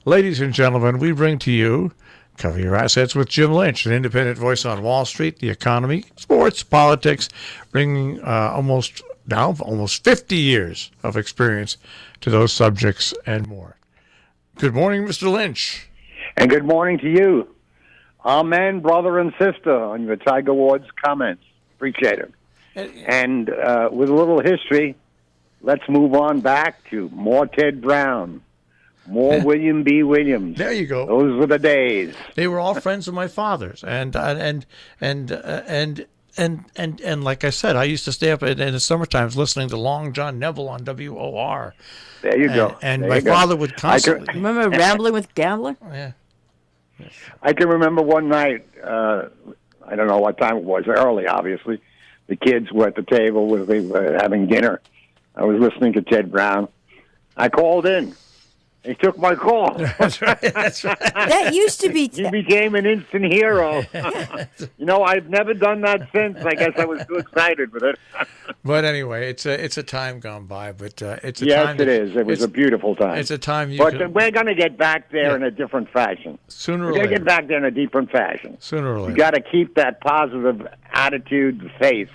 Ladies and gentlemen, we bring to you Cover Your Assets with Jim Lynch, an independent voice on Wall Street, the economy, sports, politics, bringing almost 50 years of experience to those subjects and more. Good morning, Mr. Lynch. And good morning to you. Amen, brother and sister, on your Tiger Woods comments. Appreciate it. And with a little history, let's move on back to more Ted Brown, more William B. Williams. There you go. Those were the days. They were all friends of my father's, and like I said, I used to stay up in the summer times listening to Long John Neville on WOR. There you go. And my father would constantly. Remember Rambling with Gambler? Yeah. I can remember one night. I don't know what time it was. Early, obviously. The kids were at the table having dinner. I was listening to Ted Brown. I called in. He took my call. That's right. That's right. That used to be... He became an instant hero. I've never done that since. I guess I was too excited with it. But anyway, it's a time gone by. But it's a yes, time. Yes, it is. It was a beautiful time. It's a time. We're going to get back there in a different fashion. Sooner or later. We're going to later. get back there in a different fashion. Sooner or later. You got to keep that positive attitude, the faith,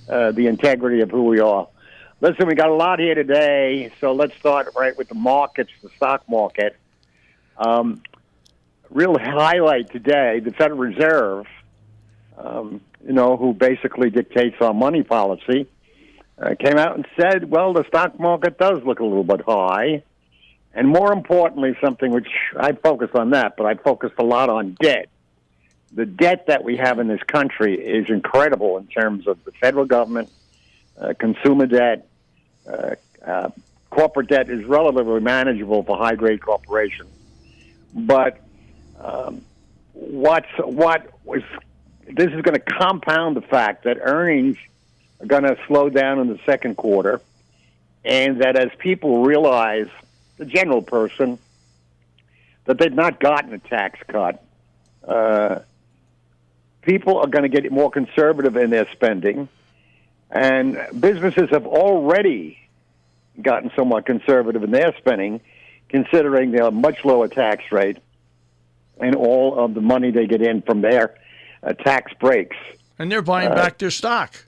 the integrity of who we are. Listen, we got a lot here today, so let's start right with the markets, the stock market. Real highlight today, the Federal Reserve, who basically dictates our money policy, came out and said, well, the stock market does look a little bit high. And more importantly, something which I focused on that, but I focused a lot on debt. The debt that we have in this country is incredible in terms of the federal government, consumer debt. Corporate debt is relatively manageable for high-grade corporations. But this is going to compound the fact that earnings are going to slow down in the second quarter, and that as people realize, the general person, that they've not gotten a tax cut, people are going to get more conservative in their spending. And businesses have already gotten somewhat conservative in their spending, considering their much lower tax rate and all of the money they get in from their tax breaks. And they're buying back their stock.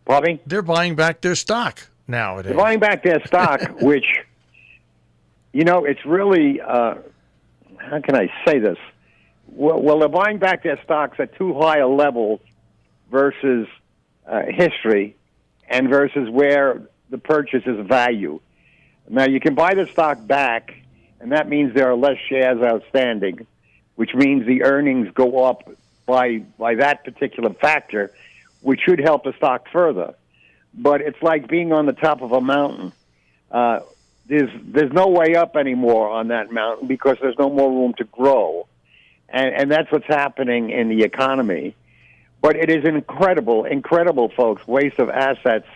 Pardon me? They're buying back their stock nowadays. They're buying back their stock, which, it's really, how can I say this? Well, they're buying back their stocks at too high a level versus history and versus where the purchase is value. Now, you can buy the stock back, and that means there are less shares outstanding, which means the earnings go up by that particular factor, which should help the stock further. But it's like being on the top of a mountain. There's no way up anymore on that mountain because there's no more room to grow. And that's what's happening in the economy. But it is an incredible, folks, waste of assets,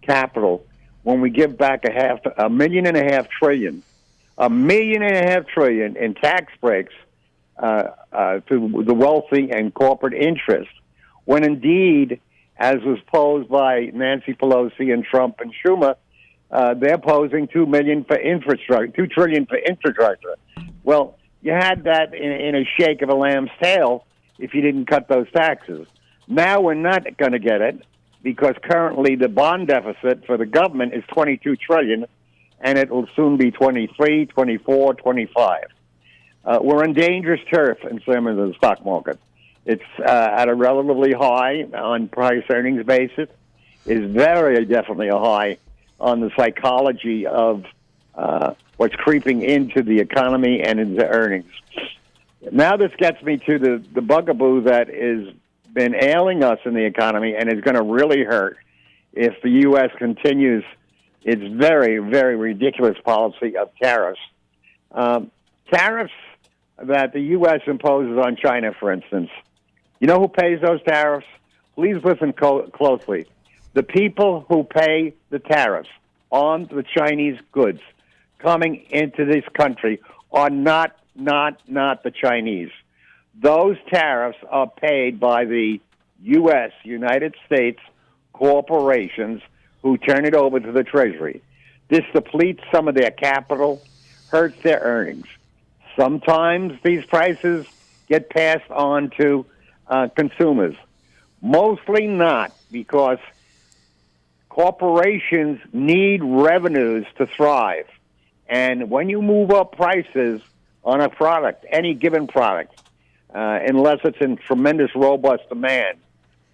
capital, when we give back $1.5 million trillion, $1.5 million trillion in tax breaks to the wealthy and corporate interests, when indeed, as was posed by Nancy Pelosi and Trump and Schumer, they're posing $2 trillion for infrastructure. Well, you had that in a shake of a lamb's tail if you didn't cut those taxes. Now we're not going to get it because currently the bond deficit for the government is $22 trillion, and it will soon be 23, 24, 25. We're on dangerous turf in terms of the stock market. It's at a relatively high on price earnings basis. Is very definitely a high on the psychology of what's creeping into the economy and into earnings. Now this gets me to the bugaboo that has been ailing us in the economy and is going to really hurt if the U.S. continues its very, very ridiculous policy of tariffs. Tariffs that the U.S. imposes on China, for instance. You know who pays those tariffs? Please listen closely. The people who pay the tariffs on the Chinese goods coming into this country are not the Chinese. Those tariffs are paid by the U.S., United States corporations who turn it over to the Treasury. This depletes some of their capital, hurts their earnings. Sometimes these prices get passed on to consumers. Mostly not, because corporations need revenues to thrive. And when you move up prices on a product, any given product, unless it's in tremendous, robust demand,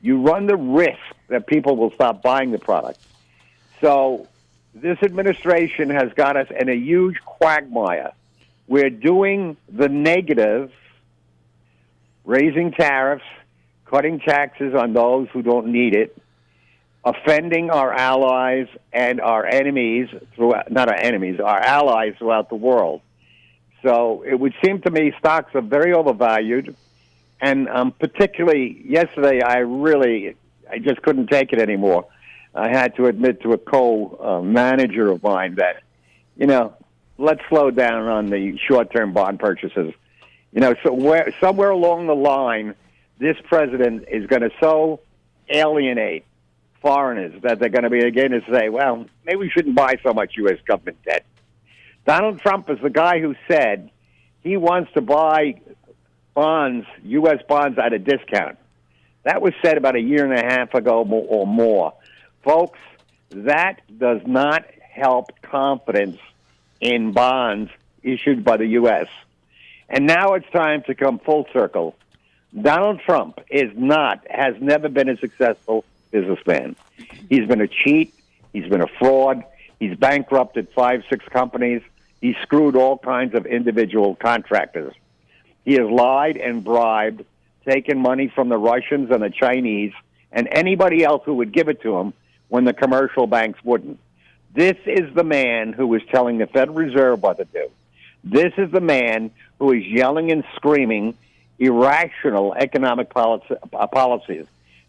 you run the risk that people will stop buying the product. So this administration has got us in a huge quagmire. We're doing the negative, raising tariffs, cutting taxes on those who don't need it, offending our allies and our enemies, not our enemies, our allies throughout the world. So it would seem to me stocks are very overvalued. And particularly yesterday, I just couldn't take it anymore. I had to admit to a co-manager of mine that, let's slow down on the short-term bond purchases. So somewhere along the line, this president is going to so alienate foreigners that they're going to begin to say, well, maybe we shouldn't buy so much U.S. government debt. Donald Trump is the guy who said he wants to buy bonds, U.S. bonds, at a discount. That was said about a year and a half ago or more. Folks, that does not help confidence in bonds issued by the U.S. And now it's time to come full circle. Donald Trump has never been a successful businessman. He's been a cheat. He's been a fraud. He's bankrupted 5-6 companies. He's screwed all kinds of individual contractors. He has lied and bribed, taken money from the Russians and the Chinese and anybody else who would give it to him when the commercial banks wouldn't. This is the man who is telling the Federal Reserve what to do. This is the man who is yelling and screaming irrational economic policies.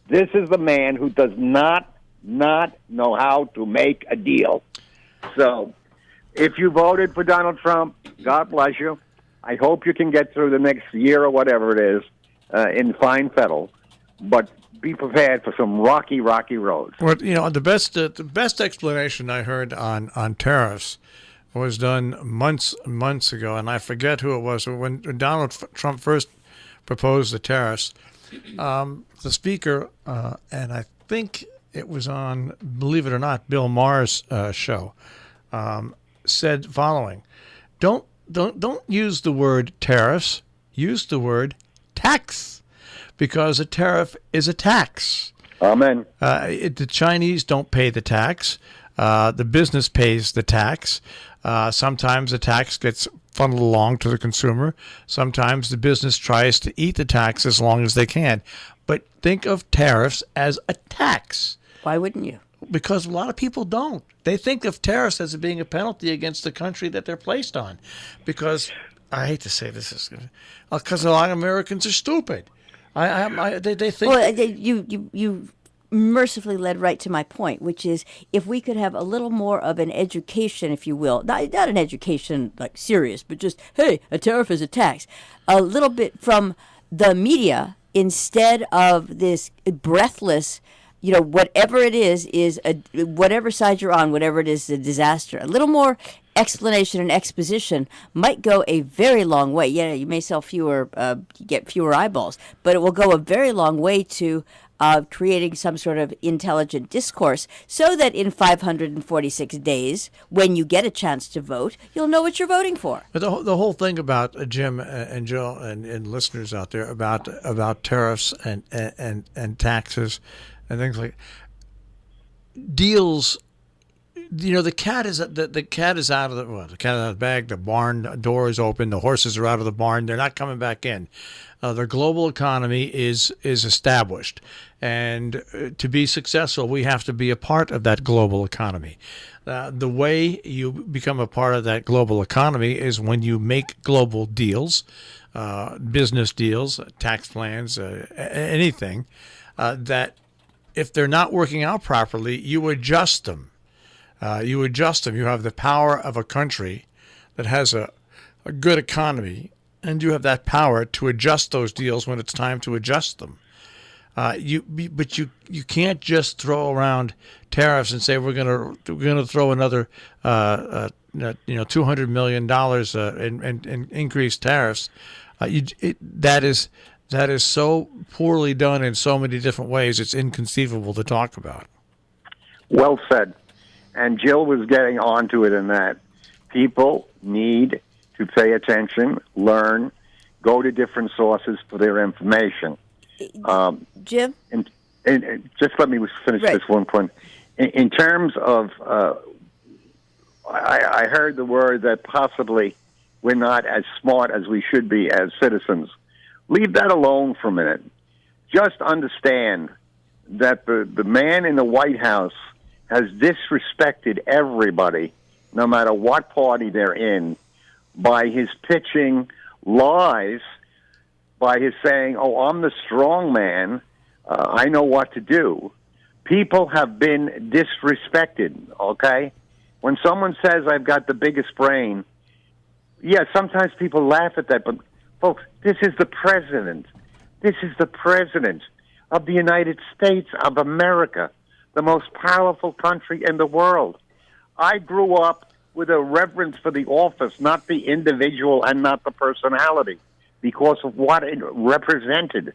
This is the man who does not know how to make a deal. So if you voted for Donald Trump, God bless you. I hope you can get through the next year or whatever it is in fine fettle, but be prepared for some rocky roads. Well, the best explanation I heard on tariffs was done months ago, and I forget who it was. When Donald Trump first proposed the tariffs, the speaker, and I think it was on, believe it or not, Bill Maher's show, said following: Don't use the word tariffs. Use the word tax, because a tariff is a tax. Amen. The Chinese don't pay the tax. The business pays the tax. Sometimes the tax gets funneled along to the consumer. Sometimes the business tries to eat the tax as long as they can. But think of tariffs as a tax. Why wouldn't you? Because a lot of people don't. They think of tariffs as being a penalty against the country that they're placed on. Because, I hate to say this, because a lot of Americans are stupid. They think... Well, you mercifully led right to my point, which is if we could have a little more of an education, if you will, not an education like serious, but just, hey, a tariff is a tax, a little bit from the media instead of this breathless, whatever it is whatever side you're on, whatever it is, a disaster. A little more explanation and exposition might go a very long way. Yeah, you may sell get fewer eyeballs, but it will go a very long way to creating some sort of intelligent discourse so that in 546 days, when you get a chance to vote, you'll know what you're voting for. But the whole thing about Jim and Joe and listeners out there about tariffs and taxes and things like deals. The cat is out of the cat is out of the bag. The barn door is open. The horses are out of the barn. They're not coming back in. The global economy is established, and to be successful, we have to be a part of that global economy. The way you become a part of that global economy is when you make global deals, business deals, tax plans, anything that if they're not working out properly, you adjust them. You have the power of a country that has a good economy, and you have that power to adjust those deals when it's time to adjust them. But you can't just throw around tariffs and say we're gonna throw another $200 million in increased tariffs. That is so poorly done in so many different ways. It's inconceivable to talk about. Well said. And Jill was getting onto it in that people need to pay attention, learn, go to different sources for their information. Jim? And just let me finish this one point. In terms of, I heard the word that possibly we're not as smart as we should be as citizens. Leave that alone for a minute. Just understand that the man in the White House has disrespected everybody, no matter what party they're in, by his pitching lies, by his saying, "Oh, I'm the strong man. I know what to do." People have been disrespected, okay? When someone says, "I've got the biggest brain," yeah, sometimes people laugh at that, but folks, this is the president. This is the president of the United States of America, the most powerful country in the world. I grew up with a reverence for the office, not the individual and not the personality, because of what it represented.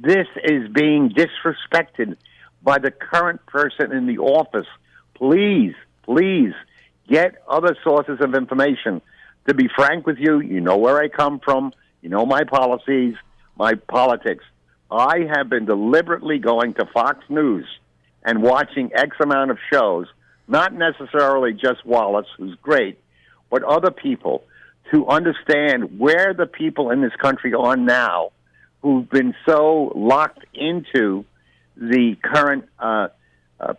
This is being disrespected by the current person in the office. Please, please get other sources of information. To be frank with you, you know where I come from. You know my policies, my politics. I have been deliberately going to Fox News and watching X amount of shows, not necessarily just Wallace, who's great, but other people, to understand where the people in this country are now who've been so locked into the current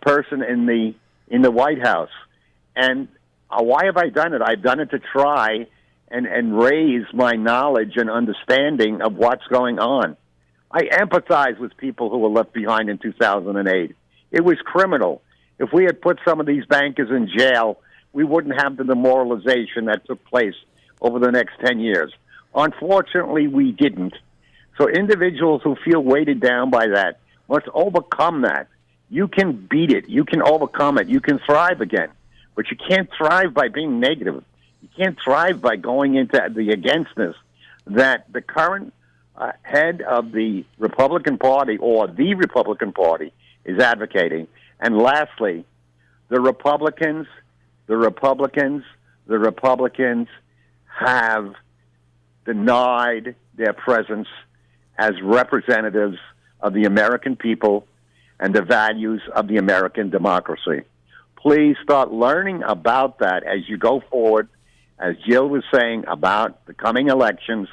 person in the White House. And why have I done it? I've done it to try and raise my knowledge and understanding of what's going on. I empathize with people who were left behind in 2008. It was criminal. If we had put some of these bankers in jail, we wouldn't have the demoralization that took place over the next 10 years. Unfortunately, we didn't. So individuals who feel weighted down by that must overcome that. You can beat it. You can overcome it. You can thrive again. But you can't thrive by being negative. You can't thrive by going into the againstness that the current head of the Republican Party or the Republican Party is advocating. And lastly, the Republicans have denied their presence as representatives of the American people and the values of the American democracy. Please start learning about that as you go forward, as Jill was saying, about the coming elections,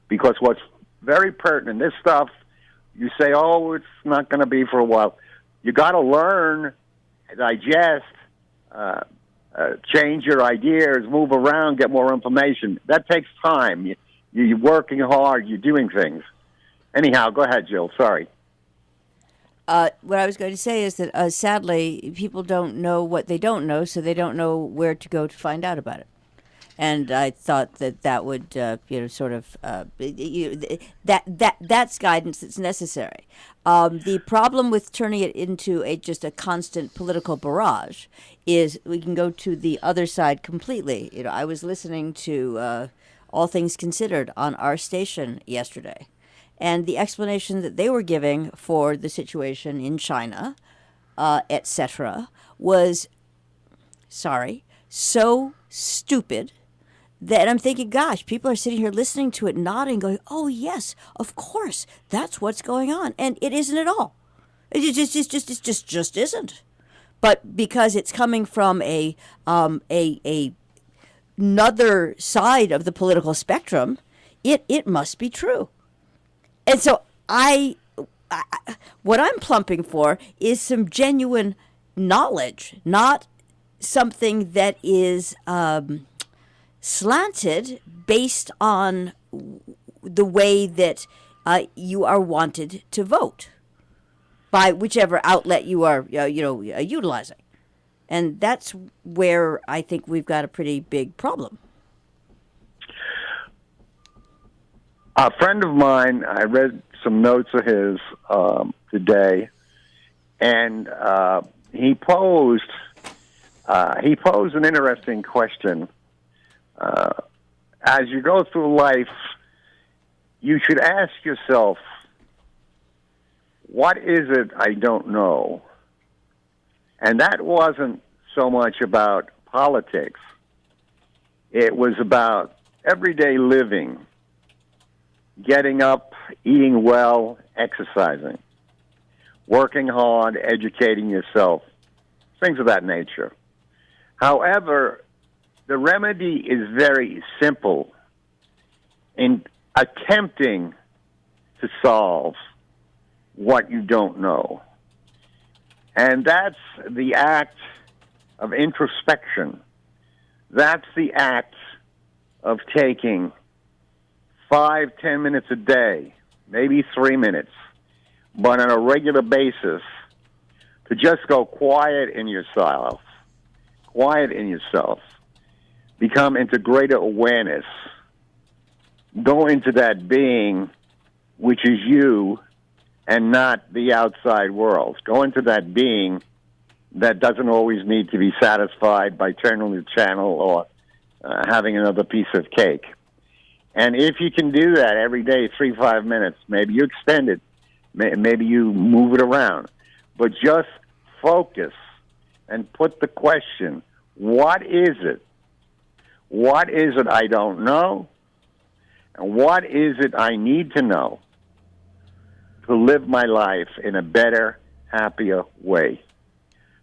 because what's very pertinent, this stuff, you say, oh, it's not going to be for a while. You got to learn, digest, change your ideas, move around, get more information. That takes time. You're working hard. You're doing things. Anyhow, go ahead, Jill. Sorry. What I was going to say is that sadly, people don't know what they don't know, so they don't know where to go to find out about it. And I thought that would, that's guidance that's necessary. The problem with turning it into just a constant political barrage is we can go to the other side completely. You know, I was listening to All Things Considered on our station yesterday, and the explanation that they were giving for the situation in China, etc., was, so stupid that I'm thinking, gosh, people are sitting here listening to it, nodding, going, oh, yes, of course, that's what's going on. And it isn't at all. It just isn't. But because it's coming from another side of the political spectrum, it must be true. And so what I'm plumping for is some genuine knowledge, not something that is slanted based on the way that you are wanted to vote by whichever outlet you are, utilizing. And that's where I think we've got a pretty big problem. A friend of mine, I read some notes of his today, and he posed an interesting question As you go through life, you should ask yourself, what is it I don't know? And that wasn't so much about politics. It was about everyday living, getting up, eating well, exercising, working hard, educating yourself, things of that nature. However, the remedy is very simple in attempting to solve what you don't know. And that's the act of introspection. That's the act of taking 5-10 minutes a day, maybe 3 minutes, but on a regular basis, to just go quiet in yourself, become into greater awareness, go into that being which is you and not the outside world. Go into that being that doesn't always need to be satisfied by turning the channel or having another piece of cake. And if you can do that every day, 3-5 minutes, maybe you extend it, maybe you move it around, but just focus and put the question, what is it? What is it I don't know? And what is it I need to know to live my life in a better, happier way?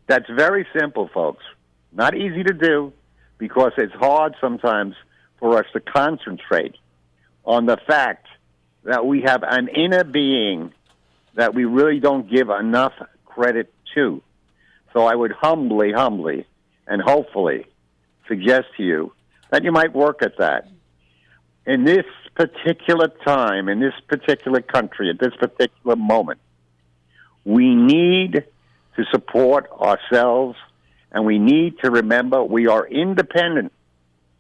That's very simple, folks. Not easy to do because it's hard sometimes for us to concentrate on the fact that we have an inner being that we really don't give enough credit to. So I would humbly, and hopefully suggest to you that you might work at that. In this particular time, in this particular country, at this particular moment, we need to support ourselves, and we need to remember we are independent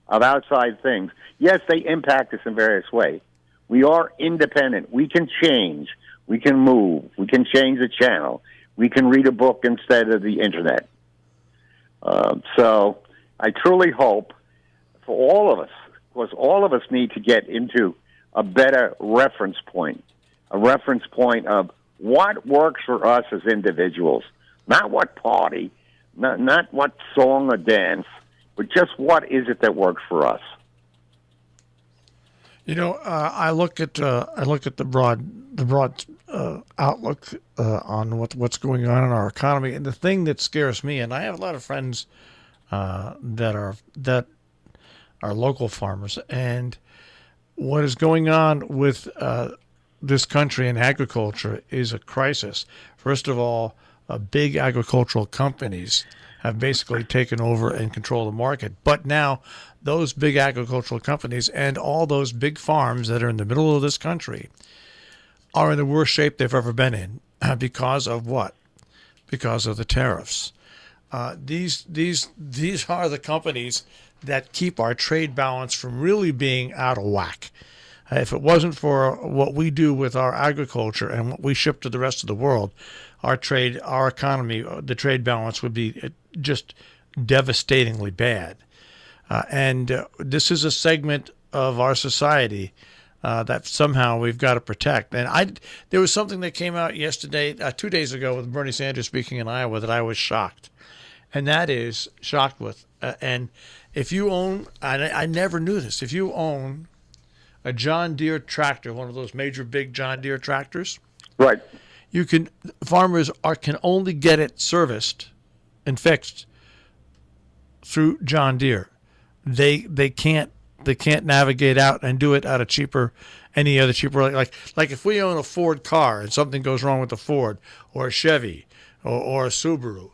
of outside things. Yes, they impact us in various ways. We are independent. We can change. We can move. We can change the channel. We can read a book instead of the internet. So I truly hope for all of us, because all of us need to get into a better reference point, a reference point of what works for us as individuals, not what party, not what song or dance, but just what is it that works for us. You know, I look at the broad outlook on what's going on in our economy, and the thing that scares me, and I have a lot of friends that are local farmers, and what is going on with this country and agriculture is a crisis. First of all, big agricultural companies have basically taken over and control the market. But now those big agricultural companies and all those big farms that are in the middle of this country are in the worst shape they've ever been in. Because of what? Because of the tariffs. These are the companies that keep our trade balance from really being out of whack. If it wasn't for what we do with our agriculture and what we ship to the rest of the world, our trade, our economy, the trade balance would be just devastatingly bad. And this is a segment of our society that somehow we've got to protect. And there was something that came out yesterday, 2 days ago, with Bernie Sanders speaking in Iowa that I was shocked. And that is shocked with. And if you own, I never knew this, if you own a John Deere tractor, one of those major big John Deere tractors, right? Farmers can only get it serviced and fixed through John Deere. They can't navigate out and do it out of any other cheaper, like if we own a Ford car and something goes wrong with the Ford or a Chevy or a Subaru,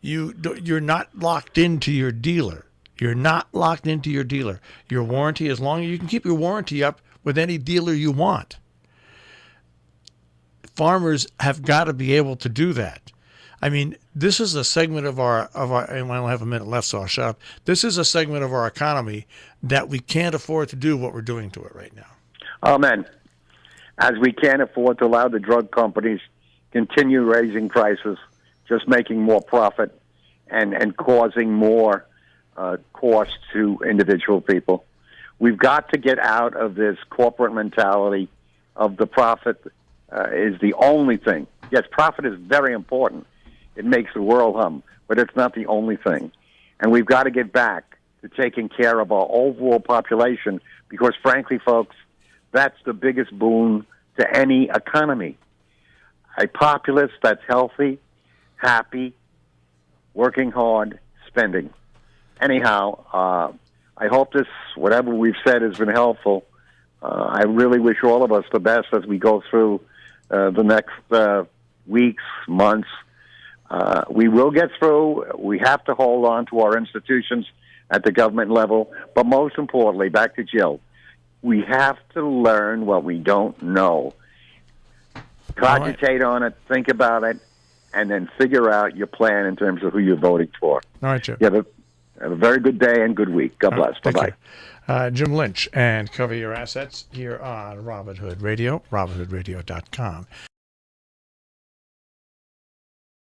you're not locked into your dealer. You're not locked into your dealer. Your warranty, as long as you can keep your warranty up with any dealer you want. Farmers have got to be able to do that. I mean, this is a segment of our, and I only have a minute left, so I'll shut up. This is a segment of our economy that we can't afford to do what we're doing to it right now. Amen. As we can't afford to allow the drug companies continue raising prices, just making more profit and causing more cost to individual people. We've got to get out of this corporate mentality of the profit is the only thing. Yes, profit is very important. It makes the world hum, but it's not the only thing. And we've got to get back to taking care of our overall population because, frankly, folks, that's the biggest boon to any economy. A populace that's healthy, happy, working hard, spending. Anyhow, I hope this, whatever we've said, has been helpful. I really wish all of us the best as we go through the next weeks, months. We will get through. We have to hold on to our institutions at the government level. But most importantly, back to Jill, we have to learn what we don't know. Cogitate on it, think about it, and then figure out your plan in terms of who you're voting for. All right, Jim. You have a very good day and good week. God bless. Bye-bye. Jim Lynch and Cover Your Assets here on Robin Hood Radio, robinhoodradio.com.